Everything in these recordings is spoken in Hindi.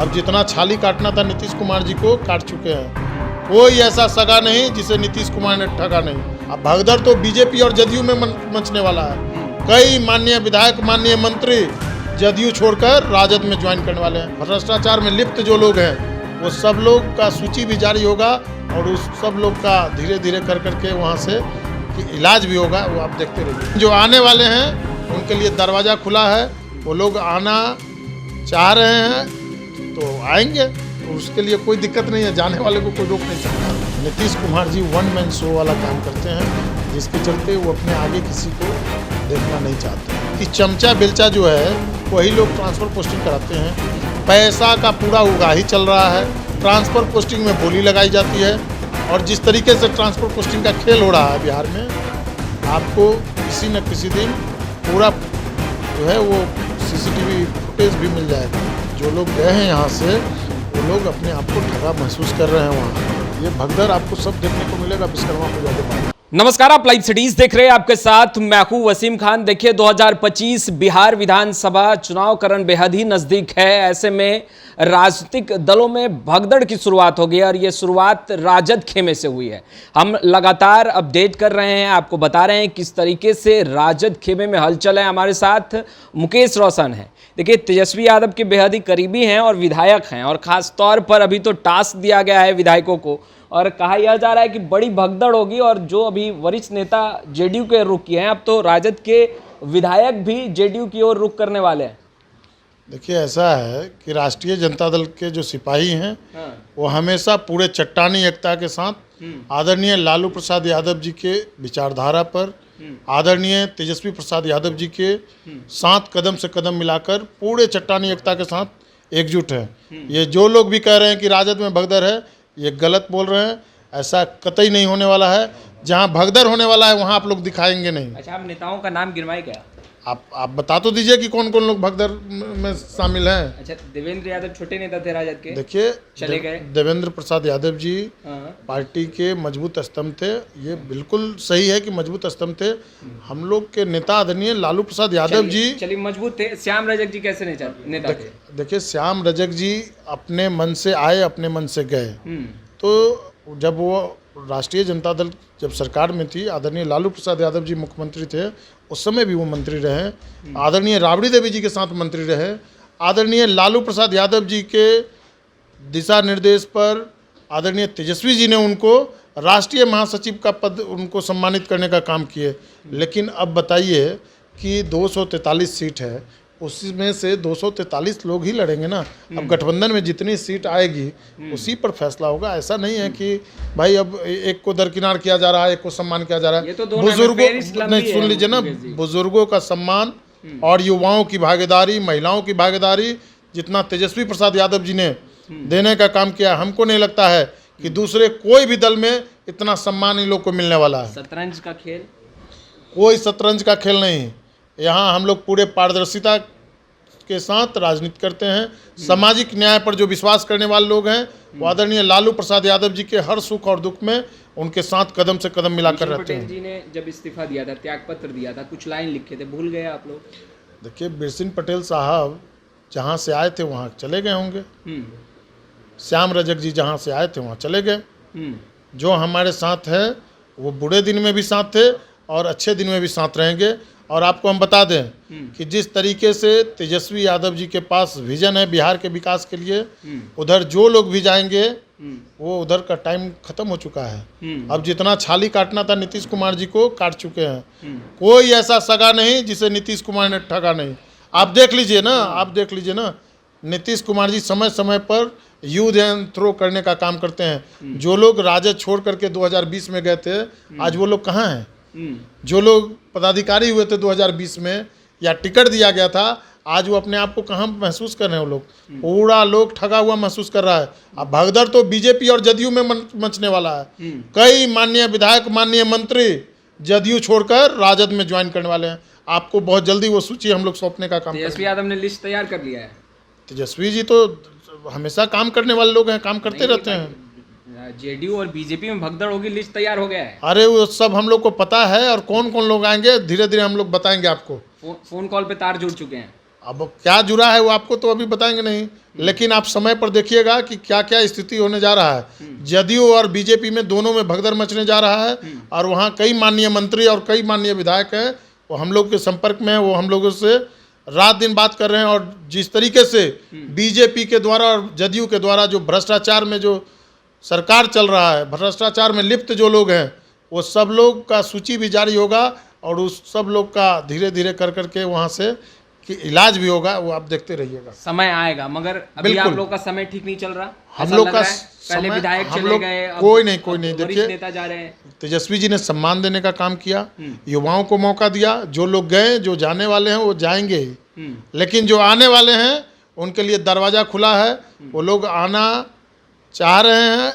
अब जितना छाली काटना था नीतीश कुमार जी को काट चुके हैं। कोई ऐसा सगा नहीं जिसे नीतीश कुमार ने ठगा नहीं। अब भगदड़ तो बीजेपी और जदयू में मचने वाला है। कई माननीय विधायक, माननीय मंत्री जदयू छोड़कर राजद में ज्वाइन करने वाले हैं। भ्रष्टाचार में लिप्त जो लोग हैं वो सब लोग का सूची भी जारी होगा और उस सब लोग का धीरे धीरे कर करके वहाँ से कि इलाज भी होगा, वो आप देखते रहिए। जो आने वाले हैं उनके लिए दरवाज़ा खुला है, वो लोग आना चाह रहे हैं तो आएंगे, तो उसके लिए कोई दिक्कत नहीं है, जाने वाले को कोई रोक नहीं सकता। Nitish Kumar ji one man show वाला काम करते हैं, जिसके चलते वो अपने आगे किसी को देखना नहीं चाहते। कि चमचा बेलचा जो है वही लोग ट्रांसफ़र पोस्टिंग कराते हैं। पैसा का पूरा उगाही चल रहा है, ट्रांसफ़र पोस्टिंग में बोली लगाई जाती है और जिस तरीके से ट्रांसफ़र पोस्टिंग का खेल हो रहा है बिहार में, आपको किसी न किसी दिन पूरा जो है वो CCTV फुटेज भी मिल जाएगा। जो लोग गए हैं यहाँ से वो लोग अपने आप को ठगा महसूस कर रहे हैं वहाँ। ये भगदड़ आपको सब देखने को मिलेगा विश्वकर्मा पूजा के बाद। नमस्कार, आप लाइव सिटीज देख रहे हैं, आपके साथ मैं हूं वसीम खान। देखिए 2025 बिहार विधानसभा चुनाव करण बेहद ही नजदीक है। ऐसे में राजनीतिक दलों में भगदड़ की शुरुआत हो गई और ये शुरुआत राजद खेमे से हुई है। हम लगातार अपडेट कर रहे हैं, आपको बता रहे हैं किस तरीके से राजद खेमे में हलचल है। हमारे साथ मुकेश रोशन है। देखिए तेजस्वी यादव के बेहद ही करीबी हैं और विधायक हैं और ख़ास तौर पर अभी तो टास्क दिया गया है विधायकों को और कहा यह जा रहा है कि बड़ी भगदड़ होगी और जो अभी वरिष्ठ नेता जेडीयू के रुख किए हैं, अब तो राजद के विधायक भी जेडीयू की ओर रुख करने वाले हैं। देखिए ऐसा है कि राष्ट्रीय जनता दल के जो सिपाही हैं वो हमेशा पूरे चट्टानी एकता के साथ आदरणीय लालू प्रसाद यादव जी के विचारधारा पर, आदरणीय तेजस्वी प्रसाद यादव जी के साथ कदम से कदम मिलाकर पूरे चट्टानी एकता के साथ एकजुट है। ये जो लोग भी कह रहे हैं कि राजद में भगदड़ है, ये गलत बोल रहे हैं। ऐसा कतई नहीं होने वाला है। जहां भगदड़ होने वाला है वहां आप लोग दिखाएंगे नहीं। अच्छा, आप नेताओं का नाम गिनवाए क्या? आप बता तो दीजिए कि कौन कौन लोग भगदड़ में शामिल हैं। अच्छा, देवेंद्र यादव छोटे नेता थे राजद के, देखिए चले गए। देवेंद्र प्रसाद यादव जी पार्टी के मजबूत स्तंभ थे। ये बिल्कुल सही है कि मजबूत स्तंभ थे। हम लोग के नेता आदरणीय लालू प्रसाद यादव जी चलिए मजबूत थे। श्याम रजक जी कैसे नेता थे? देखिए श्याम रजक जी अपने मन से आए, अपने मन से गए। तो जब वो राष्ट्रीय जनता दल जब सरकार में थी, आदरणीय लालू प्रसाद यादव जी मुख्यमंत्री थे, उस समय भी वो मंत्री रहे। आदरणीय राबड़ी देवी जी के साथ मंत्री रहे। आदरणीय लालू प्रसाद यादव जी के दिशा निर्देश पर आदरणीय तेजस्वी जी ने उनको राष्ट्रीय महासचिव का पद उनको सम्मानित करने का काम किए। लेकिन अब बताइए कि 243 सीट है, उसमें से 243 लोग ही लड़ेंगे ना। अब गठबंधन में जितनी सीट आएगी उसी पर फैसला होगा। ऐसा नहीं है कि भाई अब एक को दरकिनार किया जा रहा है, एक को सम्मान किया जा रहा है। तो बुजुर्गों नहीं, सुन लीजिए ना, बुजुर्गों का सम्मान और युवाओं की भागीदारी, महिलाओं की भागीदारी जितना तेजस्वी प्रसाद यादव जी ने देने का काम किया, हमको नहीं लगता है कि दूसरे कोई भी दल में इतना सम्मान इन लोग को मिलने वाला है। शतरंज का खेल, कोई शतरंज का खेल नहीं। यहाँ हम लोग पूरे पारदर्शिता के साथ राजनीति करते हैं। सामाजिक न्याय पर जो विश्वास करने वाले लोग हैं वो आदरणीय लालू प्रसाद यादव जी के हर सुख और दुख में उनके साथ कदम से कदम मिलाकर रहते हैं। जी ने जब इस्तीफा दिया था, त्याग पत्र दिया था, कुछ लाइन लिखे थे, भूल गए आप लोग? देखिए बिरसिन पटेल साहब जहाँ से आए थे वहाँ चले गए होंगे। श्याम रजक जी जहाँ से आए थे वहाँ चले गए। जो हमारे साथ है वो बुरे दिन में भी साथ थे और अच्छे दिन में भी साथ रहेंगे। और आपको हम बता दें कि जिस तरीके से तेजस्वी यादव जी के पास विजन है बिहार के विकास के लिए, उधर जो लोग भी जाएंगे वो उधर का टाइम खत्म हो चुका है। अब जितना छाली काटना था नीतीश कुमार जी को काट चुके हैं। कोई ऐसा सगा नहीं जिसे नीतीश कुमार ने ठगा नहीं। आप देख लीजिए ना, नीतीश कुमार जी समय समय पर यूज एंड थ्रो करने का काम करते हैं। जो लोग राजद छोड़ करके 2020 में गए थे, आज वो लोग कहाँ हैं? जो लोग पदाधिकारी हुए थे 2020 में या टिकट दिया गया था, आज वो अपने आप को कहाँ महसूस कर रहे हैं? वो लोग पूरा लोग ठगा हुआ महसूस कर रहा है। अब भगदड़ तो बीजेपी और जदयू में मचने वाला है। कई माननीय विधायक, माननीय मंत्री जदयू छोड़कर राजद में ज्वाइन करने वाले हैं। आपको बहुत जल्दी वो सूची हम लोग सौंपने का काम। तेजस्वी यादव ने लिस्ट तैयार कर लिया है। तेजस्वी जी तो हमेशा काम करने वाले लोग हैं, काम करते रहते हैं। जेडीयू और बीजेपी में भगदड़ होगी, लिस्ट तैयार हो गया है। अरे वो सब हम लोग को पता है और कौन कौन लोग आएंगे धीरे धीरे हम लोग बताएंगे आपको। फोन कॉल पे तार जुड़ चुके हैं। अब क्या जुड़ा है वो आपको तो अभी बताएंगे नहीं, लेकिन आप समय पर देखिएगा कि क्या क्या स्थिति होने जा रहा है। जदयू और बीजेपी में दोनों में भगदड़ मचने जा रहा है, और वहाँ कई माननीय मंत्री और कई माननीय विधायक हैं, वो हम लोग के संपर्क में है, वो हम लोगों से रात दिन बात कर रहे हैं। और जिस तरीके से बीजेपी के द्वारा और जदयू के द्वारा जो भ्रष्टाचार में जो सरकार चल रहा है, भ्रष्टाचार में लिप्त जो लोग हैं, वो सब लोग का सूची भी जारी होगा, और उस सब लोग का धीरे धीरे कर करके वहाँ से कि इलाज भी होगा, वो आप देखते रहिएगा। समय आएगा, मगर अभी बिल्कुल। आप लोग का समय ठीक नहीं चल रहा। हम ऐसा लोग लग का रहा है, पहले समय- विधायक हम चले लोग गए, अब कोई नहीं वरिष्ठ देखिए, नेता जा रहे हैं। तेजस्वी जी ने सम्मान देने का काम किया, युवाओं को मौका दिया। जो लोग गए, जो जाने वाले हैं वो जाएंगे ही, लेकिन जो आने वाले हैं उनके लिए दरवाज़ा खुला है। वो लोग आना चाह रहे हैं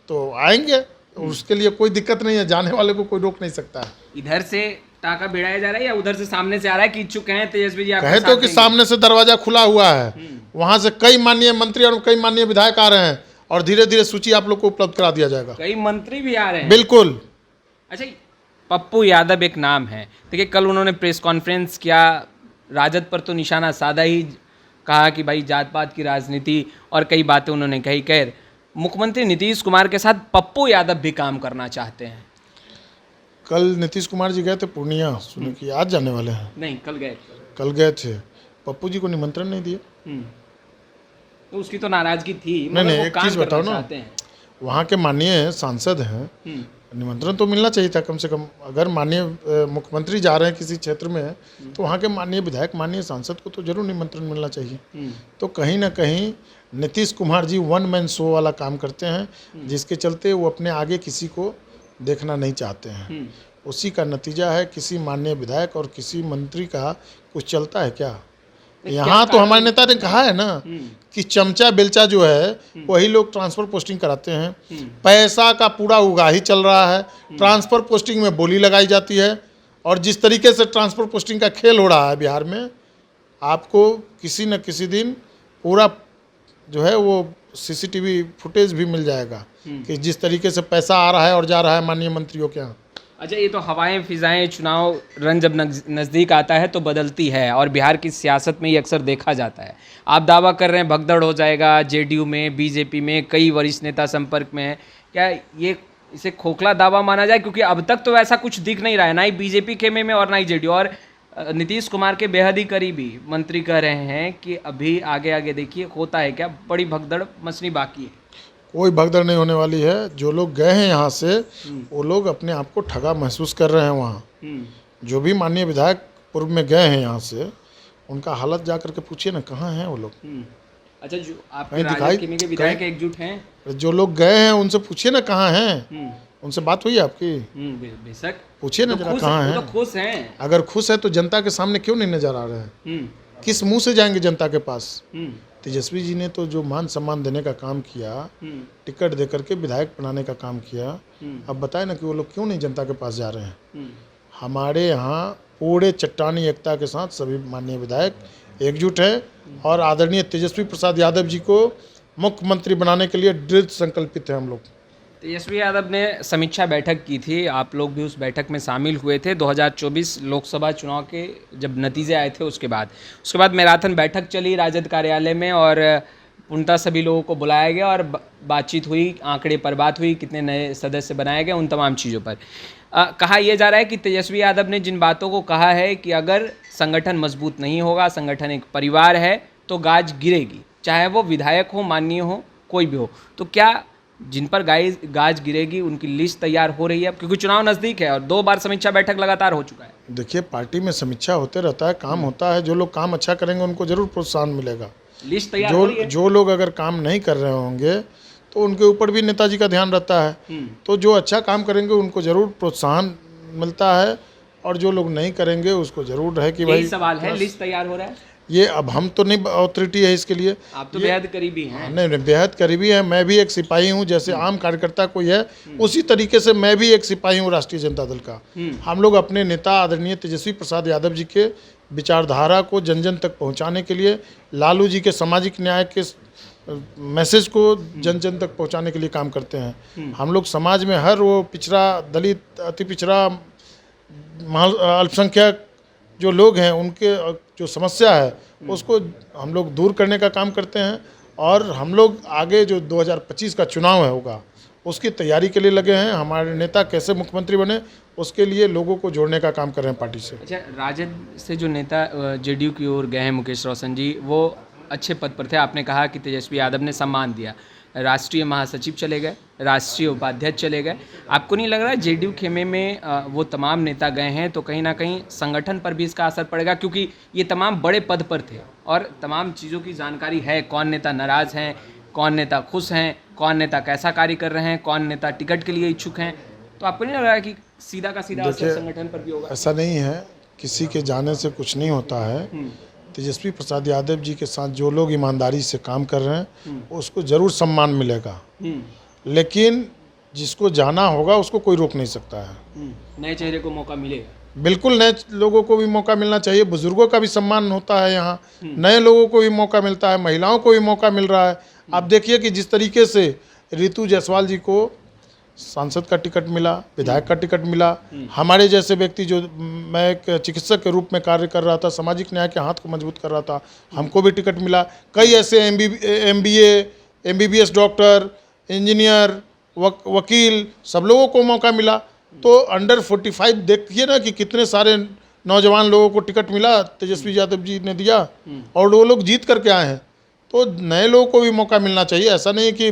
तो आएंगे, उसके लिए कोई दिक्कत नहीं है, जाने वाले को कोई रोक नहीं सकता है। इधर से टाका भिड़ाया जा रहा है या उधर से सामने से आ रहा है कि इच्छुक हैं तेजस्वी जी आपके कहे साथ तो कि देंगे? सामने से दरवाजा खुला हुआ है, वहां से कई माननीय मंत्री और कई माननीय विधायक आ रहे हैं, और धीरे धीरे सूची आप लोग को उपलब्ध करा दिया जाएगा। कई मंत्री भी आ रहे हैं। बिल्कुल। अच्छा, पप्पू यादव एक नाम है। देखिए, कल उन्होंने प्रेस कॉन्फ्रेंस किया, राजद पर तो निशाना साधा ही, कहा कि भाई जात पात की राजनीति, और कई बातें उन्होंने कही। खैर, मुख्यमंत्री नीतीश कुमार के साथ पप्पू यादव भी काम करना चाहते हैं। कल नीतीश कुमार जी गए थे पूर्णिया, सुने कि आज जाने वाले हैं। नहीं, कल गए। कल गए थे, पप्पू जी को निमंत्रण नहीं दिए। तो उसकी तो नाराजगी थी, नहीं, मगर वो एक काम चीज़ बताओ करना ना, चाहते हैं। वहाँ के माननीय सांसद हैं, निमंत्रण तो मिलना चाहिए था कम से कम। अगर माननीय मुख्यमंत्री जा रहे हैं किसी क्षेत्र में, तो वहाँ के माननीय विधायक, माननीय सांसद को तो जरूर निमंत्रण मिलना चाहिए। तो कहीं ना कहीं Nitish Kumar ji one man show वाला काम करते हैं, जिसके चलते वो अपने आगे किसी को देखना नहीं चाहते हैं। उसी का नतीजा है, किसी माननीय विधायक और किसी मंत्री का कुछ चलता है क्या? यहाँ तो हमारे नेता ने कहा है ना कि चमचा बेलचा जो है वही लोग ट्रांसफर पोस्टिंग कराते हैं। पैसा का पूरा उगाही चल रहा है, ट्रांसफर पोस्टिंग में बोली लगाई जाती है, और जिस तरीके से ट्रांसफर पोस्टिंग का खेल हो रहा है बिहार में, आपको किसी न किसी दिन पूरा जो है वो सीसीटीवी फुटेज भी मिल जाएगा कि जिस तरीके से पैसा आ रहा है और जा रहा है माननीय मंत्रियों के यहाँ। अच्छा, ये तो हवाएं फिजाएं, चुनाव रन जब नज़दीक आता है तो बदलती है, और बिहार की सियासत में ये अक्सर देखा जाता है। आप दावा कर रहे हैं भगदड़ हो जाएगा, जेडीयू में, बीजेपी में कई वरिष्ठ नेता संपर्क में है, क्या ये इसे खोखला दावा माना जाए? क्योंकि अब तक तो ऐसा कुछ दिख नहीं रहा है, ना ही बीजेपी खेमे में और ना ही जेडीयू। और नीतीश कुमार के बेहद ही करीबी मंत्री कह रहे हैं कि अभी आगे आगे देखिए होता है क्या, बड़ी भगदड़ मचनी बाकी है। कोई भगदड़ नहीं होने वाली है। जो लोग गए हैं यहाँ से, वो लोग अपने आप को ठगा महसूस कर रहे हैं। वहाँ जो भी माननीय विधायक पूर्व में गए हैं यहाँ से, उनका हालत जा करके पूछिए ना, कहाँ हैं वो लोग। अच्छा, जो आपके राजद के विधायक एकजुट हैं, जो लोग गए हैं उनसे पूछिए ना कहाँ हैं। उनसे बात हुई है आपकी? बेशक पूछिए ना जरा कहाँ हैं। तो खुश हैं। अगर खुश है तो जनता के सामने क्यों नहीं नजर आ रहे हैं? किस मुंह से जाएंगे जनता के पास? तेजस्वी जी ने तो जो मान सम्मान देने का काम किया, टिकट दे करके विधायक बनाने का काम किया, अब बताए ना कि वो लोग क्यों नहीं जनता के पास जा रहे हैं। हमारे यहाँ पूरे चट्टानी एकता के साथ सभी माननीय विधायक एकजुट है, और आदरणीय तेजस्वी प्रसाद यादव जी को मुख्यमंत्री बनाने के लिए दृढ़ संकल्पित है हम लोग। तेजस्वी यादव ने समीक्षा बैठक की थी, आप लोग भी उस बैठक में शामिल हुए थे 2024 लोकसभा चुनाव के जब नतीजे आए थे उसके बाद मैराथन बैठक चली राजद कार्यालय में, और पूर्णतः सभी लोगों को बुलाया गया और बातचीत हुई, आंकड़े पर बात हुई, कितने नए सदस्य बनाए गए, उन तमाम चीज़ों पर कहा यह जा रहा है कि तेजस्वी यादव ने जिन बातों को कहा है कि अगर संगठन मजबूत नहीं होगा, संगठन एक परिवार है, तो गाज गिरेगी, चाहे वो विधायक हो, माननीय हो, कोई भी हो। तो क्या जिन पर गाज गिरेगी उनकी लिस्ट तैयार हो रही है? क्योंकि चुनाव नज़दीक है और 2 बार समीक्षा बैठक लगातार हो चुका है। देखिए, पार्टी में समीक्षा होते रहता है, काम होता है। जो लोग काम अच्छा करेंगे उनको जरूर प्रोत्साहन मिलेगा। लिस्ट तैयार हो रही है। जो लोग अगर काम नहीं कर रहे होंगे तो उनके ऊपर भी नेताजी का ध्यान रहता है। तो जो अच्छा काम करेंगे उनको जरूर प्रोत्साहन मिलता है, और जो लोग नहीं करेंगे उसको जरूर है कि भाई सवाल है, लिस्ट तैयार हो रहा है। ये अब हम तो नहीं अथॉरिटी है इसके लिए। आप तो बेहद करीबी हैं। नहीं, बेहद करीबी है। मैं भी एक सिपाही हूँ, जैसे आम कार्यकर्ता कोई है उसी तरीके से मैं भी एक सिपाही हूँ राष्ट्रीय जनता दल का। हम लोग अपने नेता आदरणीय तेजस्वी प्रसाद यादव जी के विचारधारा को जन जन तक पहुँचाने के लिए, लालू जी के सामाजिक न्याय के मैसेज को जन जन तक पहुँचाने के लिए काम करते हैं। हम लोग समाज में हर वो पिछड़ा, दलित, अति पिछड़ा, अल्पसंख्यक जो लोग हैं उनके जो समस्या है उसको हम लोग दूर करने का काम करते हैं। और हम लोग आगे जो 2025 का चुनाव है होगा उसकी तैयारी के लिए लगे हैं। हमारे नेता कैसे मुख्यमंत्री बने उसके लिए लोगों को जोड़ने का काम कर रहे हैं पार्टी से। अच्छा, राजद से जो नेता जेडीयू की ओर गए हैं मुकेश रोशन जी, वो अच्छे पद पर थे। आपने कहा कि तेजस्वी यादव ने सम्मान दिया, राष्ट्रीय महासचिव चले गए, राष्ट्रीय उपाध्यक्ष चले गए। आपको नहीं लग रहा है जेडीयू खेमे में वो तमाम नेता गए हैं तो कहीं ना कहीं संगठन पर भी इसका असर पड़ेगा, क्योंकि ये तमाम बड़े पद पर थे और तमाम चीज़ों की जानकारी है, कौन नेता नाराज़ हैं, कौन नेता खुश हैं, कौन नेता कैसा कार्य कर रहे हैं, कौन नेता टिकट के लिए इच्छुक हैं। तो आपको नहीं लग रहा है कि सीधा का सीधा असर संगठन पर भी होगा? ऐसा नहीं है, किसी के जाने से कुछ नहीं होता है। तेजस्वी प्रसाद यादव जी के साथ जो लोग ईमानदारी से काम कर रहे हैं उसको ज़रूर सम्मान मिलेगा, लेकिन जिसको जाना होगा उसको कोई रोक नहीं सकता है। नए चेहरे को मौका मिलेगा। बिल्कुल, नए लोगों को भी मौका मिलना चाहिए। बुजुर्गों का भी सम्मान होता है यहाँ, नए लोगों को भी मौका मिलता है, महिलाओं को भी मौका मिल रहा है। आप देखिए कि जिस तरीके से रितु जायसवाल जी को सांसद का टिकट मिला, विधायक का टिकट मिला, हमारे जैसे व्यक्ति जो, मैं एक चिकित्सक के रूप में कार्य कर रहा था, सामाजिक न्याय के हाथ को मजबूत कर रहा था, हमको भी टिकट मिला। कई ऐसे MBA, MBBS डॉक्टर, इंजीनियर, वकील, सब लोगों को मौका मिला। तो अंडर 45 देखिए ना कि कितने सारे नौजवान लोगों को टिकट मिला, तेजस्वी यादव जी ने दिया और वो लोग जीत करके आए हैं। तो नए लोगों को भी मौका मिलना चाहिए। ऐसा नहीं कि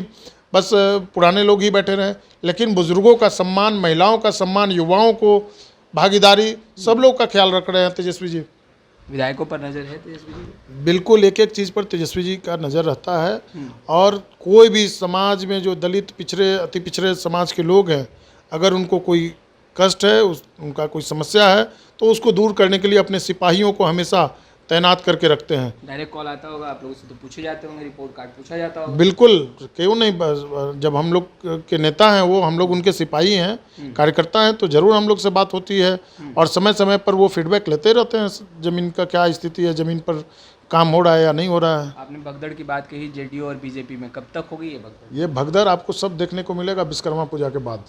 बस पुराने लोग ही बैठे रहें, लेकिन बुजुर्गों का सम्मान, महिलाओं का सम्मान, युवाओं को भागीदारी, सब लोग का ख्याल रख रहे हैं तेजस्वी जी। विधायकों पर नज़र है तेजस्वी जी? बिल्कुल, एक एक चीज़ पर तेजस्वी जी का नज़र रहता है। और कोई भी समाज में जो दलित, पिछड़े, अति पिछड़े समाज के लोग हैं, अगर उनको कोई कष्ट है, उनका कोई समस्या है, तो उसको दूर करने के लिए अपने सिपाहियों को हमेशा तैनात करके रखते हैं। डायरेक्ट कॉल आता होगा आप लोगों से, तो पूछे जाते होंगे, रिपोर्ट कार्ड पूछा जाता होगा? बिल्कुल, क्यों नहीं। जब हम लोग के नेता हैं वो हम लोग उनके सिपाही हैं, कार्यकर्ता हैं, तो ज़रूर हम लोग से बात होती है और समय समय पर वो फीडबैक लेते रहते हैं, ज़मीन का क्या स्थिति है, ज़मीन पर काम हो रहा है या नहीं हो रहा है। आपने भगदड़ की बात कही जेडीयू और बीजेपी में, कब तक होगी ये भगदड़? ये भगदड़ आपको सब देखने को मिलेगा विश्वकर्मा पूजा के बाद।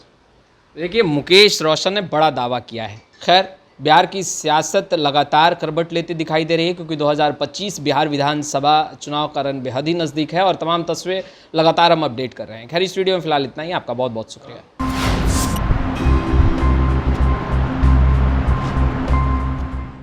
देखिए, मुकेश रोशन ने बड़ा दावा किया है। खैर, बिहार की सियासत लगातार करवट लेती दिखाई दे रही है, क्योंकि 2025 बिहार विधानसभा चुनाव का रन बेहद ही नज़दीक है और तमाम तस्वीरें लगातार हम अपडेट कर रहे हैं। खैर, इस वीडियो में फिलहाल इतना ही। आपका बहुत बहुत शुक्रिया।